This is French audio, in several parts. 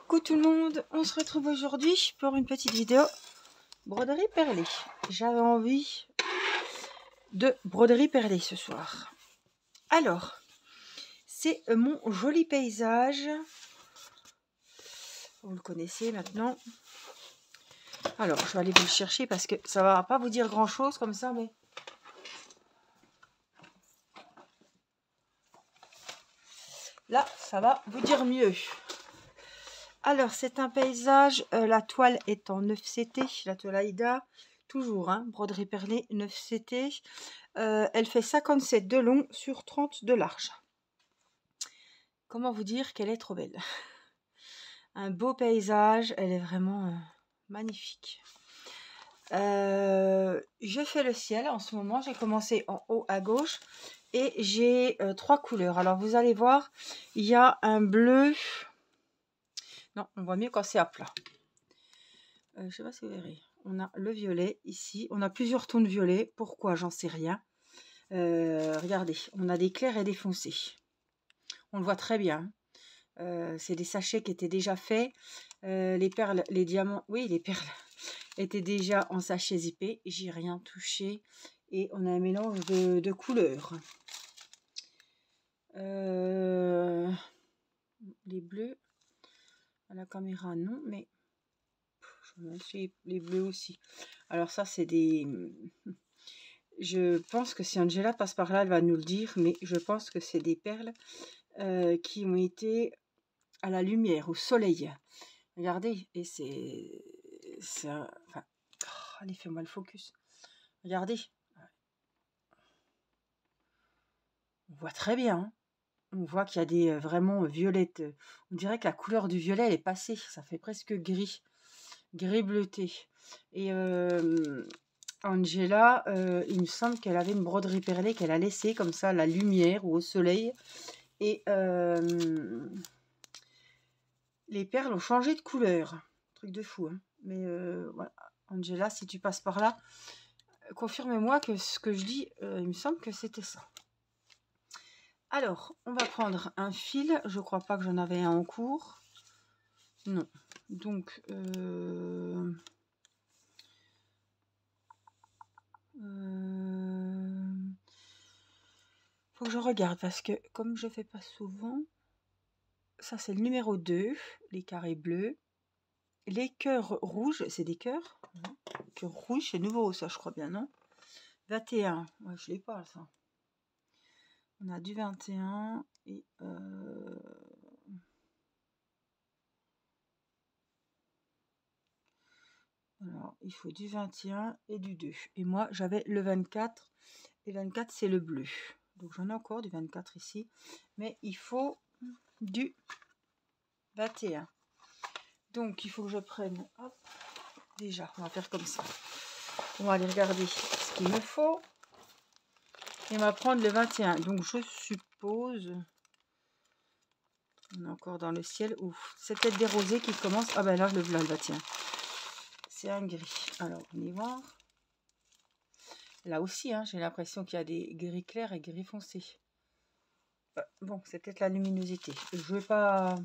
Coucou tout le monde, on se retrouve aujourd'hui pour une petite vidéo broderie perlée. J'avais envie de broderie perlée ce soir. Alors, c'est mon joli paysage. Vous le connaissez maintenant. Alors, je vais aller vous le chercher parce que ça va pas vous dire grand chose comme ça, mais... Là, ça va vous dire mieux. Alors, c'est un paysage, la toile est en 9CT, la toile Aïda, toujours, hein, broderie perlée 9CT. Elle fait 57 de long sur 30 de large. Comment vous dire qu'elle est trop belle. Un beau paysage, elle est vraiment magnifique. Je fais le ciel en ce moment, j'ai commencé en haut à gauche et j'ai 3 couleurs. Alors, vous allez voir, il y a un bleu... Non, on voit mieux quand c'est à plat. Je ne sais pas si vous verrez. On a le violet ici. On a plusieurs tons de violet. Pourquoi? J'en sais rien. Regardez, on a des clairs et des foncés. On le voit très bien. C'est des sachets qui étaient déjà faits. Les perles, les diamants, oui, les perles étaient déjà en sachet zippé. J'ai rien touché. Et on a un mélange de couleurs. Les bleus, à la caméra, non, mais... les bleus aussi. Alors ça, c'est des... Je pense que si Angela passe par là, elle va nous le dire, mais je pense que c'est des perles qui ont été à la lumière, au soleil. Regardez, et c'est... Enfin, oh, allez, fais-moi le focus. Regardez. On voit très bien. Hein. On voit qu'il y a des vraiment violettes. On dirait que la couleur du violet, elle est passée. Ça fait presque gris. Gris bleuté. Et Angela, il me semble qu'elle avait une broderie perlée qu'elle a laissée comme ça à la lumière ou au soleil. Et les perles ont changé de couleur. Truc de fou. Hein. Mais voilà. Angela, si tu passes par là, confirme-moi que ce que je dis, il me semble que c'était ça. Alors, on va prendre un fil. Je crois pas que j'en avais un en cours. Non. Donc, faut que je regarde parce que comme je fais pas souvent, ça c'est le numéro 2, les carrés bleus. Les cœurs rouges, c'est des cœurs. Cœurs rouges, c'est nouveau ça je crois bien, non? 21, ouais, je l'ai pas ça. On a du 21 et alors il faut du 21 et du 2. Et moi j'avais le 24 et 24 c'est le bleu. Donc j'en ai encore du 24 ici. Mais il faut du 21. Donc il faut que je prenne, hop, déjà on va faire comme ça. On va aller regarder ce qu'il me faut. Et on va prendre le 21. Donc je suppose, on est encore dans le ciel. Ouf, c'est peut-être des rosés qui commencent. Ah ben là le 21. C'est un gris. Alors on y va. Là aussi, hein, j'ai l'impression qu'il y a des gris clairs et gris foncés. Bon, c'est peut-être la luminosité. Je vais pas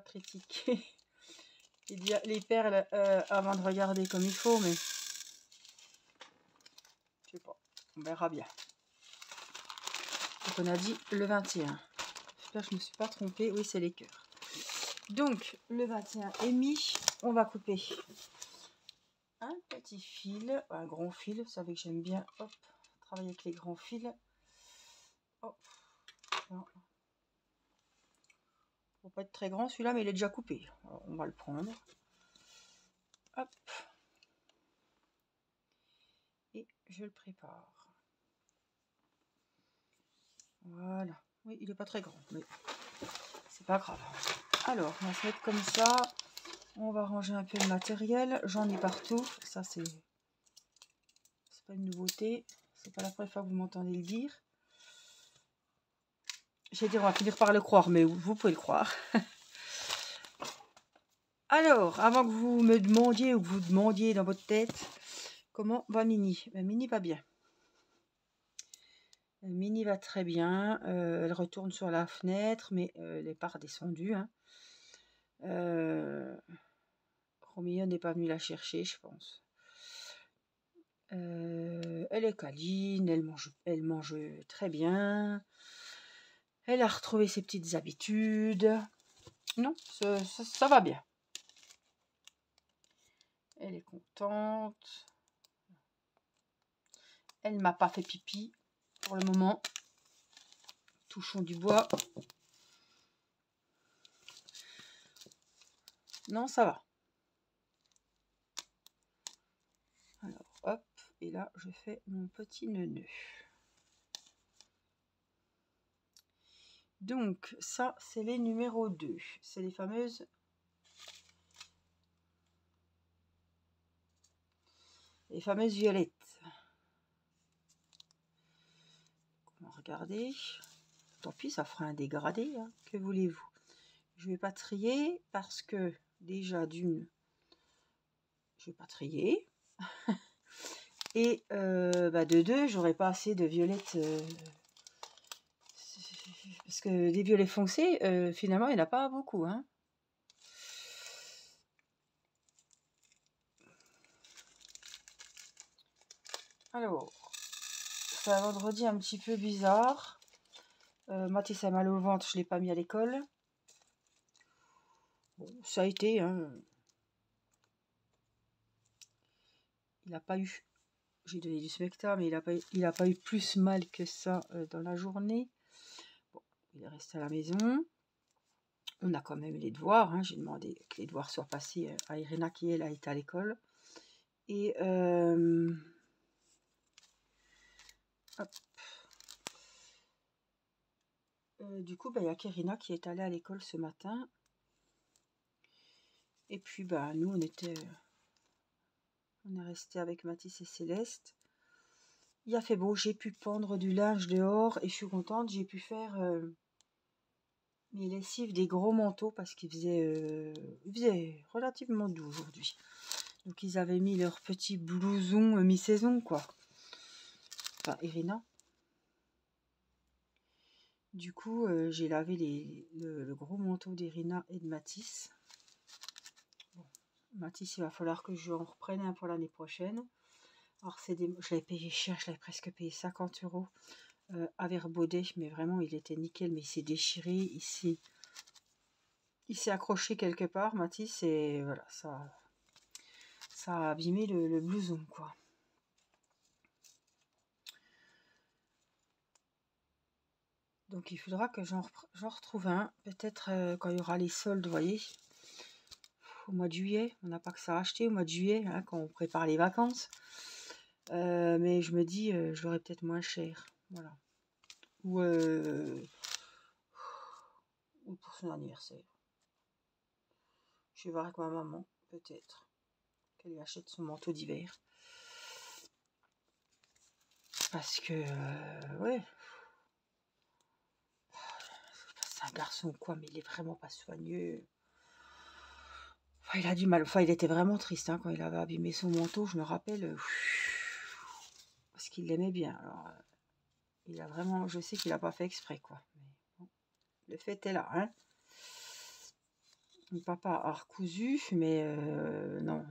critiquer les perles avant de regarder comme il faut, mais je sais pas. On verra bien. Donc on a dit le 21. J'espère que je ne me suis pas trompée. Oui, c'est les cœurs. Donc le 21 est mis. On va couper un petit fil, un grand fil. Vous savez que j'aime bien travailler avec les grands fils. Hop. Faut pas être très grand celui-là, mais il est déjà coupé. Alors, on va le prendre. Hop. Et je le prépare. Voilà. Oui, il n'est pas très grand, mais c'est pas grave. Alors, on va se mettre comme ça. On va ranger un peu le matériel. J'en ai partout. Ça, c'est pas une nouveauté. C'est pas la première fois que vous m'entendez le dire. J'ai dit, on va finir par le croire, mais vous pouvez le croire. Alors, avant que vous me demandiez ou que vous demandiez dans votre tête, comment va Mini? Ben, Mini va bien. Mini va très bien. Elle retourne sur la fenêtre, mais elle n'est pas redescendue. Hein. Roméo n'est pas venu la chercher, je pense. Elle est câline, elle mange très bien. Elle a retrouvé ses petites habitudes. Non, ça va bien. Elle est contente. Elle m'a pas fait pipi pour le moment. Touchons du bois. Non, ça va. Alors, hop. Et là, je fais mon petit nœud. Donc, ça, c'est les numéros 2. C'est les fameuses... violettes. On va regarder. Tant pis, ça fera un dégradé. Hein. Que voulez-vous? Je vais pas trier parce que, déjà, d'une, je vais pas trier. Et de deux, j'aurais pas assez de violettes... parce que des violets foncés, finalement, il n'y en a pas beaucoup. Hein. Alors, c'est un vendredi un petit peu bizarre. Mathis a mal au ventre, je ne l'ai pas mis à l'école. Bon, ça a été. Hein. Il n'a pas eu... J'ai donné du Smecta, mais il n'a pas eu plus mal que ça dans la journée. Bon, il est resté à la maison. On a quand même les devoirs. Hein. J'ai demandé que les devoirs soient passés à Irina qui, elle, a été à l'école. Et... hop. Du coup, il y a Kérina qui est allée à l'école ce matin. Et puis, nous, on est resté avec Mathis et Céleste. Il a fait beau, j'ai pu pendre du linge dehors et je suis contente. J'ai pu faire mes lessives des gros manteaux parce qu'il faisait relativement doux aujourd'hui. Donc, ils avaient mis leur petit blouson mi-saison, quoi. Enfin, Irina. Du coup, j'ai lavé le gros manteau d'Irina et de Mathis. Bon, Mathis, il va falloir que je en reprenne un pour l'année prochaine. Alors, je l'avais payé cher, je l'avais presque payé 50 € à Verbaudet, mais vraiment, il était nickel, mais il s'est déchiré, il s'est accroché quelque part, Mathis, et voilà, ça a abîmé le blouson, quoi. Donc, il faudra que j'en retrouve un, peut-être quand il y aura les soldes, vous voyez, au mois de juillet. On n'a pas que ça à acheter au mois de juillet, hein, quand on prépare les vacances. Mais je me dis, je l'aurai peut-être moins cher, voilà. Ou pour son anniversaire. Je vais voir avec ma maman, peut-être, qu'elle lui achète son manteau d'hiver. Parce que, ouais. C'est un garçon, quoi, mais il est vraiment pas soigneux. Enfin, il a du mal. Enfin, il était vraiment triste hein, quand il avait abîmé son manteau, je me rappelle. Parce qu'il l'aimait bien. Alors, il a vraiment... Je sais qu'il n'a pas fait exprès, quoi. Mais bon, le fait est là, hein. Mon papa a recousu, mais non,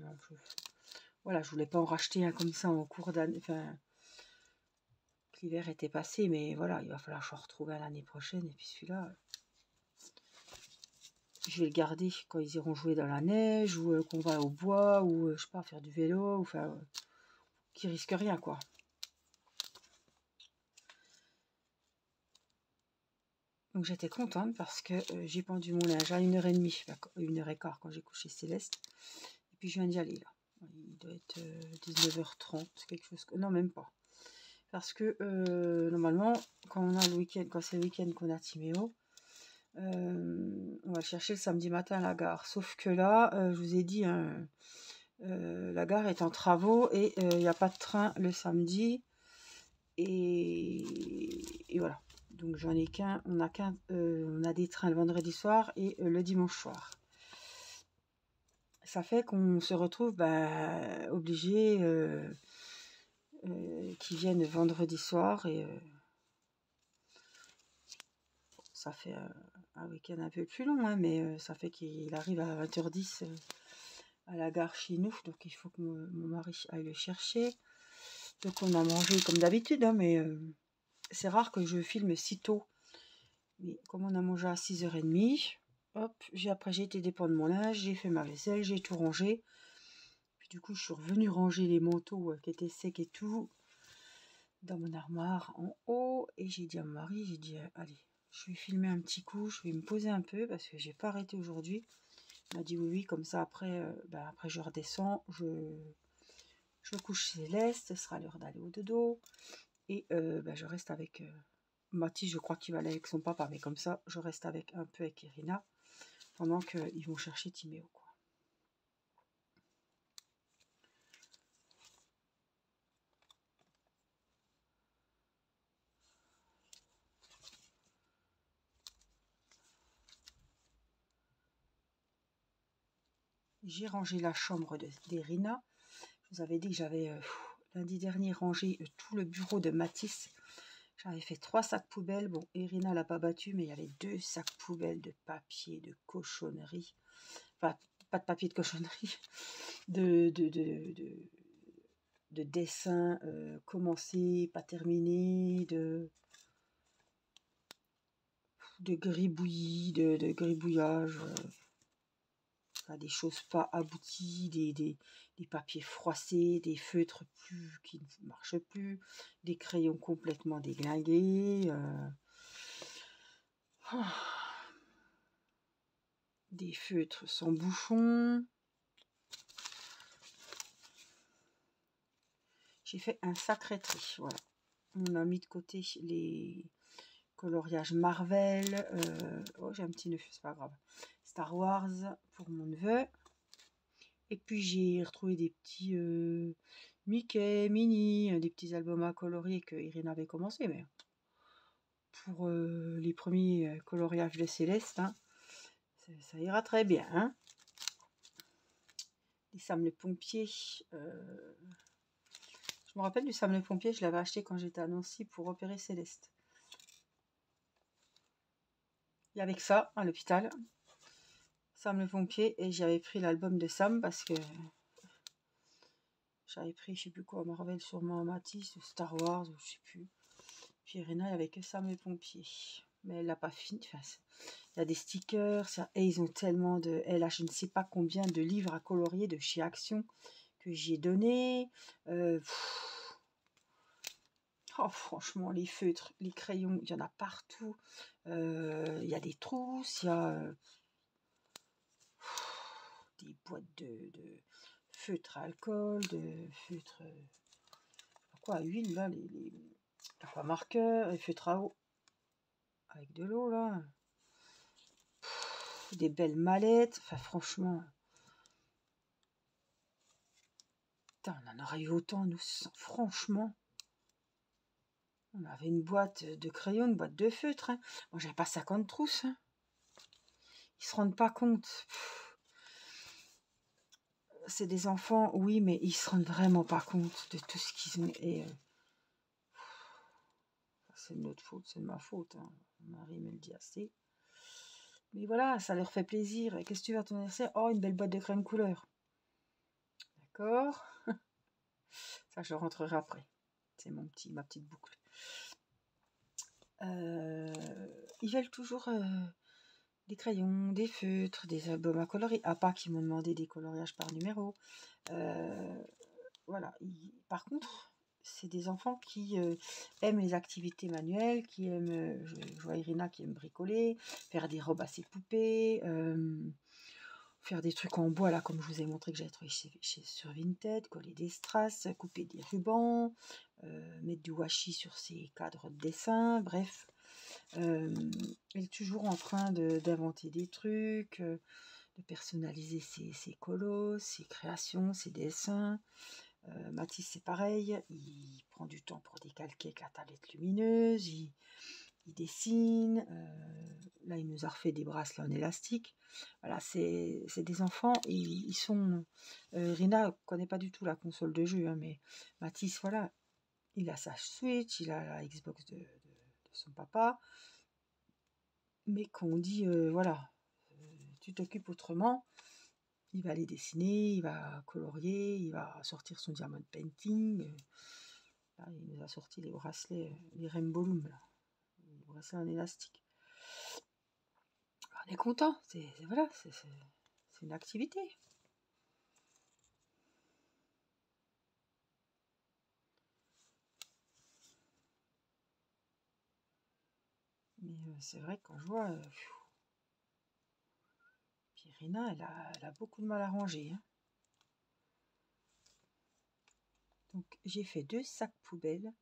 voilà, je voulais pas en racheter un comme ça en cours d'année. Enfin, l'hiver était passé, mais voilà, il va falloir que je retrouve un l'année prochaine. Et puis celui-là, je vais le garder quand ils iront jouer dans la neige, ou qu'on va au bois, ou je sais pas, faire du vélo, ou enfin, qui risque rien, quoi. Donc j'étais contente parce que j'ai pendu mon linge à 1h30, 1h15 quand j'ai couché Céleste. Et puis je viens d'y aller là. Il doit être 19h30, quelque chose que... Non, même pas. Parce que normalement, quand on a le week-end, quand c'est le week-end qu'on a Timéo, on va le chercher le samedi matin à la gare. Sauf que là, je vous ai dit, hein, la gare est en travaux et il n'y a pas de train le samedi. Et voilà. Donc j'en ai qu'un, on a des trains le vendredi soir et le dimanche soir. Ça fait qu'on se retrouve obligé qu'ils viennent vendredi soir et ça fait un week-end un peu plus long, hein, mais ça fait qu'il arrive à 20h10 à la gare chez nous, donc il faut que mon mari aille le chercher. Donc on a mangé comme d'habitude, hein, mais c'est rare que je filme si tôt. Mais comme on a mangé à 6h30, hop, après j'ai été dépendre mon linge, j'ai fait ma vaisselle, j'ai tout rangé. Puis du coup je suis revenue ranger les manteaux qui étaient secs et tout dans mon armoire en haut. Et j'ai dit à mon mari, j'ai dit allez, je vais filmer un petit coup, je vais me poser un peu parce que j'ai pas arrêté aujourd'hui. Il m'a dit oui, oui, comme ça après, après je redescends, je couche Céleste, ce sera l'heure d'aller au dodo. Et je reste avec Mathis, je crois qu'il va aller avec son papa, mais comme ça, je reste un peu avec Irina pendant qu'ils vont chercher Timéo, quoi. J'ai rangé la chambre d'Irina. Je vous avais dit que j'avais lundi dernier rangé tout le bureau de Mathis. J'avais fait 3 sacs poubelles. Bon, Irina l'a pas battu, mais il y avait 2 sacs poubelles de papier, de cochonnerie. Enfin, pas de papier de cochonnerie, de dessins commencés, pas terminés, de gribouillis, de gribouillage, enfin, des choses pas abouties, des papiers froissés, des feutres qui ne marchent plus, des crayons complètement déglingués, des feutres sans bouchon. J'ai fait un sacré tri, voilà. On a mis de côté les coloriages Marvel. Oh, j'ai un petit neveu, c'est pas grave. Star Wars pour mon neveu. Et puis j'ai retrouvé des petits Mickey, Minnie, des petits albums à colorier que Irina avait commencé, mais pour les premiers coloriages de Céleste, hein, ça ira très bien. Hein. Les Sam le pompier. Je me rappelle du Sam le pompier, je l'avais acheté quand j'étais à Nancy pour opérer Céleste. Il y avait que ça à l'hôpital. Sam le pompier, et j'avais pris l'album de Sam parce que j'avais pris je sais plus quoi, Marvel sûrement, Matisse, Star Wars, ou je sais plus. Puis Irina, il n'y avait que Sam le pompier. Mais elle n'a pas fini. Enfin, il y a des stickers, et ils ont tellement de... Elle a je ne sais pas combien de livres à colorier de chez Action que j'ai donné. Oh, franchement, les feutres, les crayons, il y en a partout. Il y a des trousses, il y a des boîtes de feutres à alcool, de feutres quoi, à huile, là, les marqueurs, les feutres à eau avec de l'eau, là. Des belles mallettes, enfin franchement. Putain, on en aurait eu autant, nous, franchement. On avait une boîte de crayons, une boîte de feutres. Hein. Moi, j'avais pas 50 trousses. Hein. Ils se rendent pas compte. C'est des enfants, oui, mais ils se rendent vraiment pas compte de tout ce qu'ils ont. Et c'est de notre faute, c'est de ma faute. Hein. Mon mari me le dit assez. Mais voilà, ça leur fait plaisir. Et qu'est-ce que tu veux à ton anniversaire? Oh, une belle boîte de crème couleur. D'accord. Ça, je rentrerai après. C'est ma petite boucle. Ils veulent toujours des crayons, des feutres, des albums à colorier. À part qu'ils m'ont demandé des coloriages par numéro. Voilà. Par contre, c'est des enfants qui aiment les activités manuelles, qui aiment, je vois Irina qui aime bricoler, faire des robes à ses poupées, faire des trucs en bois, là, comme je vous ai montré que j'avais trouvé sur Vinted, coller des strass, couper des rubans, mettre du washi sur ses cadres de dessin, bref. Elle est toujours en train d'inventer des trucs, de personnaliser ses colos, ses créations, ses dessins. Mathis, c'est pareil, il prend du temps pour décalquer avec la tablette lumineuse, il dessine, là il nous a refait des bracelets en élastique. Voilà, c'est des enfants, ils sont... Rina ne connaît pas du tout la console de jeu, hein, mais Mathis, voilà, il a sa Switch, il a la Xbox de son papa. mais qu'on dit, voilà, tu t'occupes autrement. Il va les dessiner, il va colorier, il va sortir son diamond painting. Là, il nous a sorti les bracelets, les rainbow loom, là, les bracelets en élastique. On est content, voilà, c'est une activité. Mais c'est vrai que quand je vois, Pierina, elle a beaucoup de mal à ranger. Hein. Donc j'ai fait 2 sacs poubelles.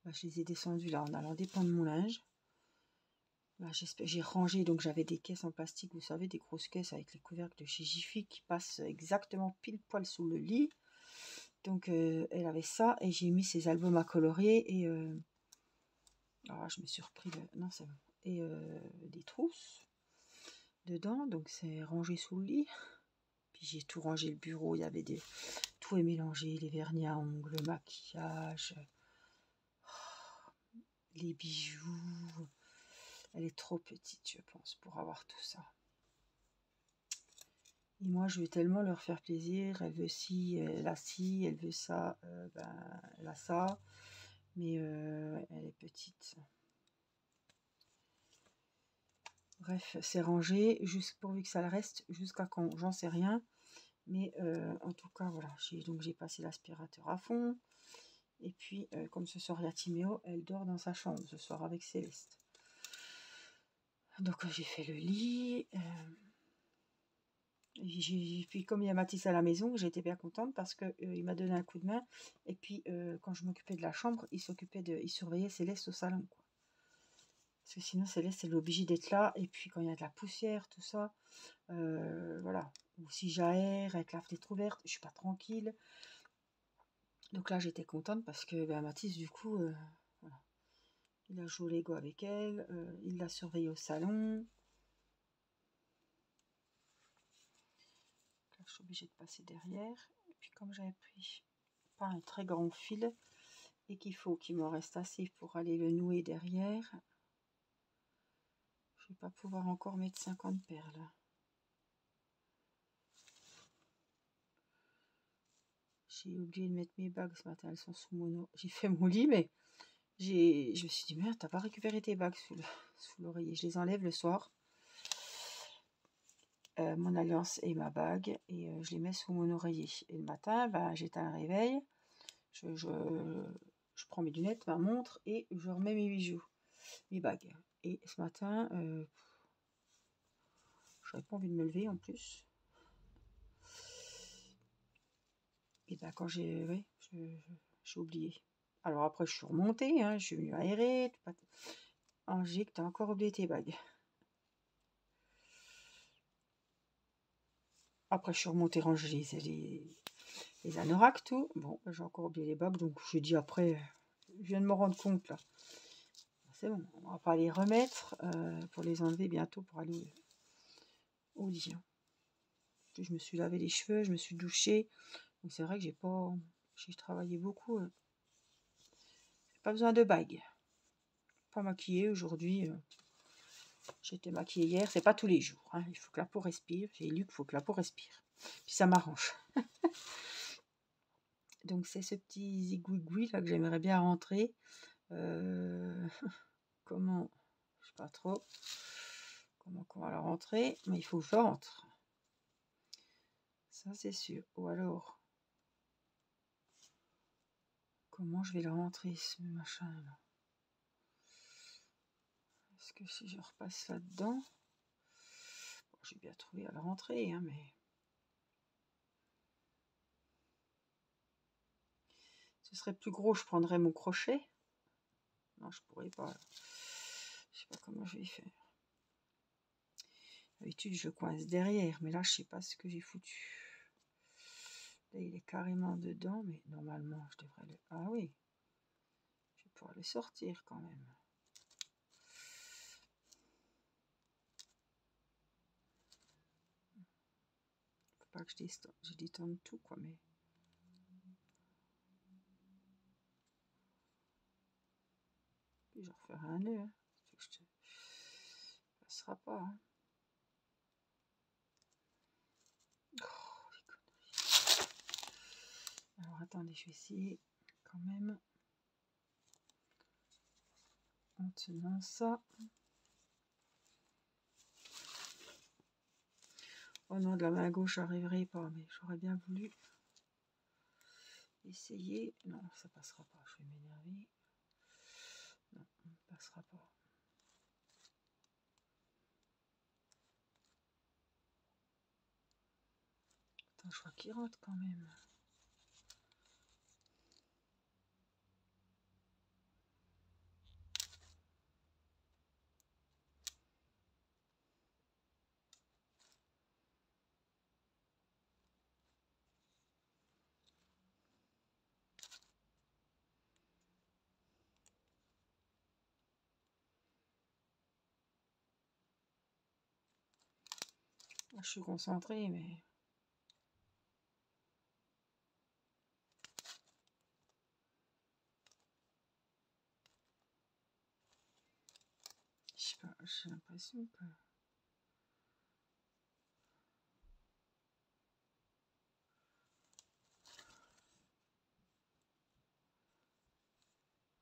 Bah, je les ai descendus là en allant dépendre mon linge. Bah, j'ai rangé, donc j'avais des caisses en plastique, vous savez, des grosses caisses avec les couvercles de chez Jiffy qui passent exactement pile poil sous le lit. Donc elle avait ça et j'ai mis ses albums à colorier et je me suis repris non c'est bon. Et des trousses dedans, donc c'est rangé sous le lit. Puis j'ai tout rangé le bureau, il y avait tout est mélangé, les vernis à ongles, le maquillage, les bijoux. Elle est trop petite, je pense, pour avoir tout ça. Et moi, je veux tellement leur faire plaisir. Elle veut ci, elle a ci, elle veut ça, elle a ça. Mais elle est petite. Bref, c'est rangé, juste pourvu que ça le reste, jusqu'à quand, j'en sais rien. Mais en tout cas, voilà, j'ai passé l'aspirateur à fond. Et puis, comme ce soir, il y a Timéo, elle dort dans sa chambre ce soir avec Céleste. Donc, j'ai fait le lit. Puis comme il y a Mathis à la maison, j'étais bien contente parce que il m'a donné un coup de main. Et puis quand je m'occupais de la chambre, il surveillait Céleste au salon, quoi. Parce que sinon Céleste elle est obligée d'être là. Et puis quand il y a de la poussière, tout ça, voilà. Ou si j'aère avec la fenêtre ouverte, je suis pas tranquille. Donc là j'étais contente parce que Mathis du coup, voilà. Il a joué au Lego avec elle, il l'a surveillée au salon. Là, je suis obligée de passer derrière. Et puis comme j'avais pris pas un très grand fil et qu'il m'en reste assez pour aller le nouer derrière, je vais pas pouvoir encore mettre 50 perles. J'ai oublié de mettre mes bagues ce matin, elles sont sous mon... J'ai fait mon lit, mais je me suis dit, merde, t'as pas récupéré tes bagues sous l'oreiller. Je les enlève le soir. Mon alliance et ma bague, et je les mets sous mon oreiller. Et le matin, j'éteins le réveil, je prends mes lunettes, ma montre, et je remets mes bijoux, mes bagues. Et ce matin, j'avais pas envie de me lever en plus. Et quand j'ai oublié. Alors après, je suis remontée, hein, je suis venue aérer. Angélique, t'as encore oublié tes bagues. Après, je suis remontée ranger les anoraks, tout. Bon, j'ai encore oublié les bagues, donc je dis après, je viens de me rendre compte là. C'est bon, on va pas les remettre pour les enlever bientôt pour aller au lit. Puis je me suis lavé les cheveux, je me suis douchée. Donc c'est vrai que j'ai travaillé beaucoup. J'ai pas besoin de bagues. Pas maquillée aujourd'hui. J'étais maquillée hier, c'est pas tous les jours. Hein. Il faut que la peau respire. J'ai lu qu'il faut que la peau respire. Puis ça m'arrange. Donc c'est ce petit zigouigoui là que j'aimerais bien rentrer. Comment, je sais pas trop comment on va la rentrer, mais il faut que je rentre. Ça c'est sûr. Ou alors, comment je vais la rentrer ce machin là? Est-ce que si je repasse là-dedans, bon, j'ai bien trouvé à la rentrée, hein, mais ce serait plus gros, je prendrais mon crochet. Non, je pourrais pas. Je sais pas comment je vais faire. D'habitude, je coince derrière, mais là, je sais pas ce que j'ai foutu. Là, il est carrément dedans, mais normalement, je devrais le... Ah oui, je vais pouvoir le sortir quand même. Faut pas que je détende tout, quoi, mais... Puis je referai un nœud, hein. passera pas. Hein. Oh, les conneries. Alors attendez, je vais essayer quand même en tenant ça. Oh non, de la main gauche, j'arriverai pas, mais j'aurais bien voulu essayer. Non, ça passera pas, je vais m'énerver. Non, ça ne passera pas. Attends, je crois qu'il rentre quand même. Je suis concentrée, mais... Je sais pas, j'ai l'impression que...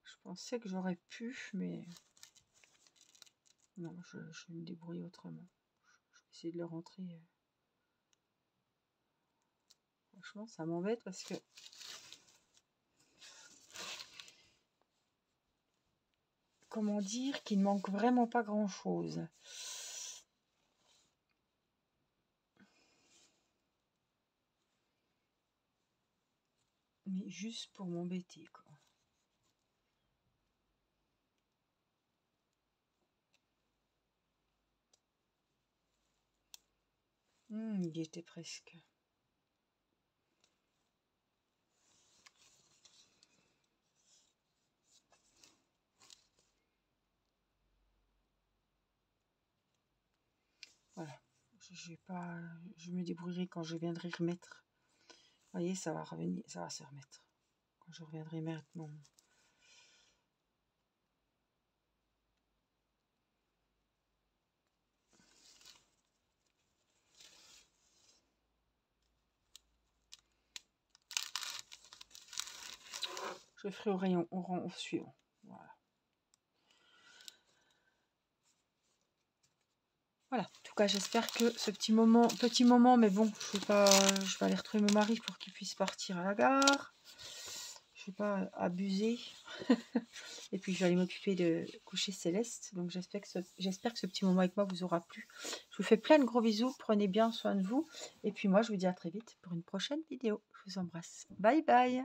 Je pensais que j'aurais pu, mais... Non, je vais me débrouiller autrement. Je vais essayer de le rentrer. Franchement, ça m'embête parce que... Comment dire qu'il ne manque vraiment pas grand-chose. Mais juste pour m'embêter, quoi. Il y était presque. Voilà. Je vais pas. Je me débrouillerai quand je viendrai remettre. Vous voyez, ça va revenir, ça va se remettre. Quand je reviendrai mettre mon. Je ferai au rayon, au rang suivant. Voilà. Voilà. En tout cas, j'espère que ce petit moment, mais bon, je vais aller retrouver mon mari pour qu'il puisse partir à la gare. Je vais pas abuser. Et puis, je vais aller m'occuper de coucher Céleste. Donc, j'espère que ce petit moment avec moi vous aura plu. Je vous fais plein de gros bisous. Prenez bien soin de vous. Et puis, moi, je vous dis à très vite pour une prochaine vidéo. Je vous embrasse. Bye bye.